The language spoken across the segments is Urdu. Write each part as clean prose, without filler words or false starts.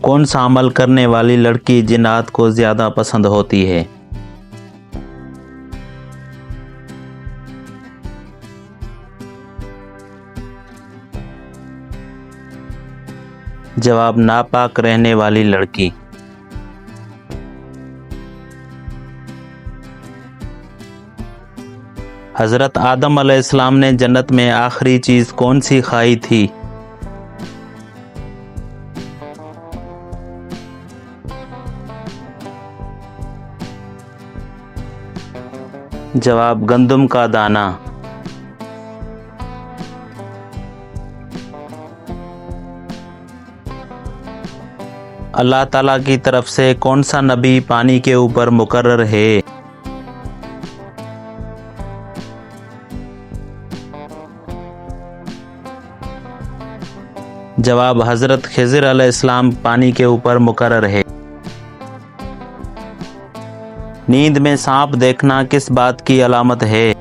کون سا عمل کرنے والی لڑکی جنات کو زیادہ پسند ہوتی ہے؟ جواب ناپاک رہنے والی لڑکی۔ حضرت آدم علیہ السلام نے جنت میں آخری چیز کون سی کھائی تھی؟ جواب گندم کا دانہ۔ اللہ تعالیٰ کی طرف سے کون سا نبی پانی کے اوپر مقرر ہے؟ جواب حضرت خضر علیہ السلام پانی کے اوپر مقرر ہے۔ نیند میں سانپ دیکھنا کس بات کی علامت ہے؟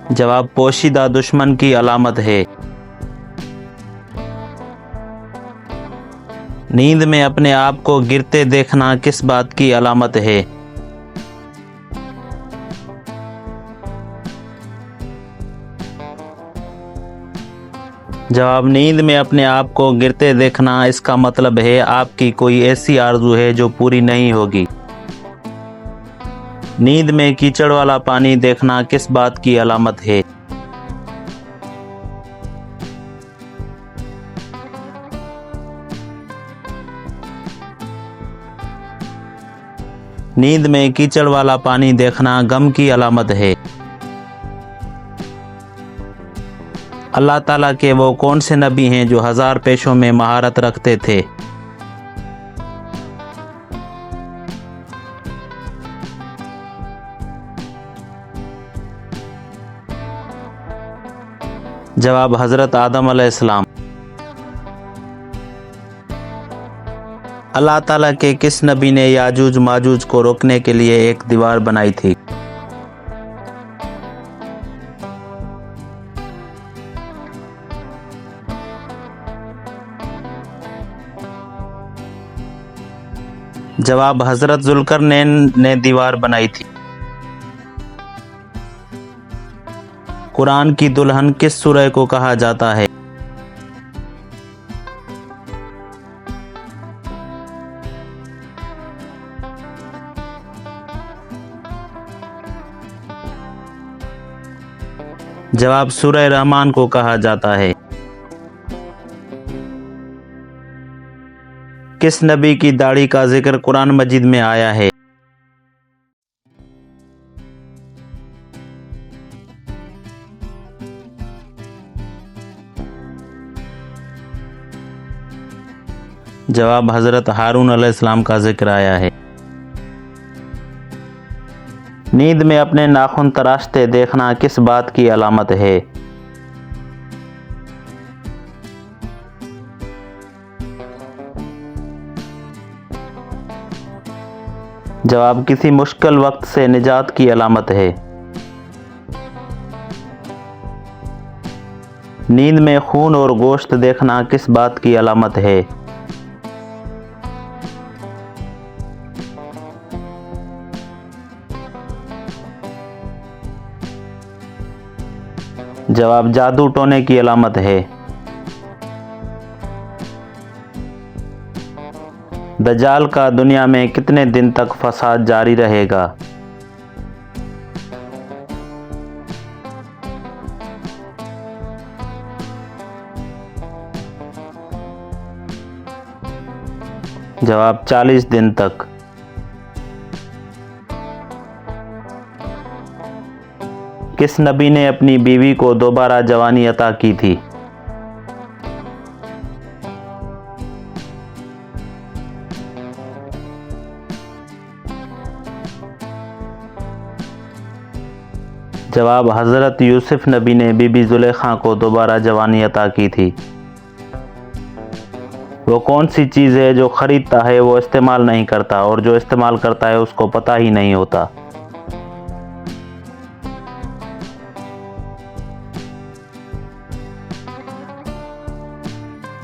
جواب پوشیدہ دشمن کی علامت ہے۔ نیند میں اپنے آپ کو گرتے دیکھنا کس بات کی علامت ہے؟ جواب نیند میں اپنے آپ کو گرتے دیکھنا اس کا مطلب ہے آپ کی کوئی ایسی آرزو ہے جو پوری نہیں ہوگی۔ نیند میں کیچڑ والا پانی دیکھنا کس بات کی علامت ہے؟ نیند میں کیچڑ والا پانی دیکھنا غم کی علامت ہے۔ اللہ تعالیٰ کے وہ کون سے نبی ہیں جو 1000 پیشوں میں مہارت رکھتے تھے؟ جواب حضرت آدم علیہ السلام۔ اللہ تعالیٰ کے کس نبی نے یاجوج ماجوج کو روکنے کے لیے ایک دیوار بنائی تھی؟ جواب حضرت ذوالقرنین نے دیوار بنائی تھی۔ قرآن کی دلہن کس سورہ کو کہا جاتا ہے؟ جواب سورہ رحمان کو کہا جاتا ہے۔ کس نبی کی داڑھی کا ذکر قرآن مجید میں آیا ہے؟ جواب حضرت ہارون علیہ السلام کا ذکر آیا ہے۔ نیند میں اپنے ناخن تراشتے دیکھنا کس بات کی علامت ہے؟ جواب کسی مشکل وقت سے نجات کی علامت ہے۔ نیند میں خون اور گوشت دیکھنا کس بات کی علامت ہے؟ جواب جادو ٹونے کی علامت ہے۔ دجال کا دنیا میں کتنے دن تک فساد جاری رہے گا؟ جواب 40 دن تک۔ کس نبی نے اپنی بیوی کو دوبارہ جوانی عطا کی تھی؟ جواب حضرت یوسف نبی نے بی بی زلیخا کو دوبارہ جوانی عطا کی تھی۔ وہ کون سی چیز ہے جو خریدتا ہے وہ استعمال نہیں کرتا اور جو استعمال کرتا ہے اس کو پتہ ہی نہیں ہوتا؟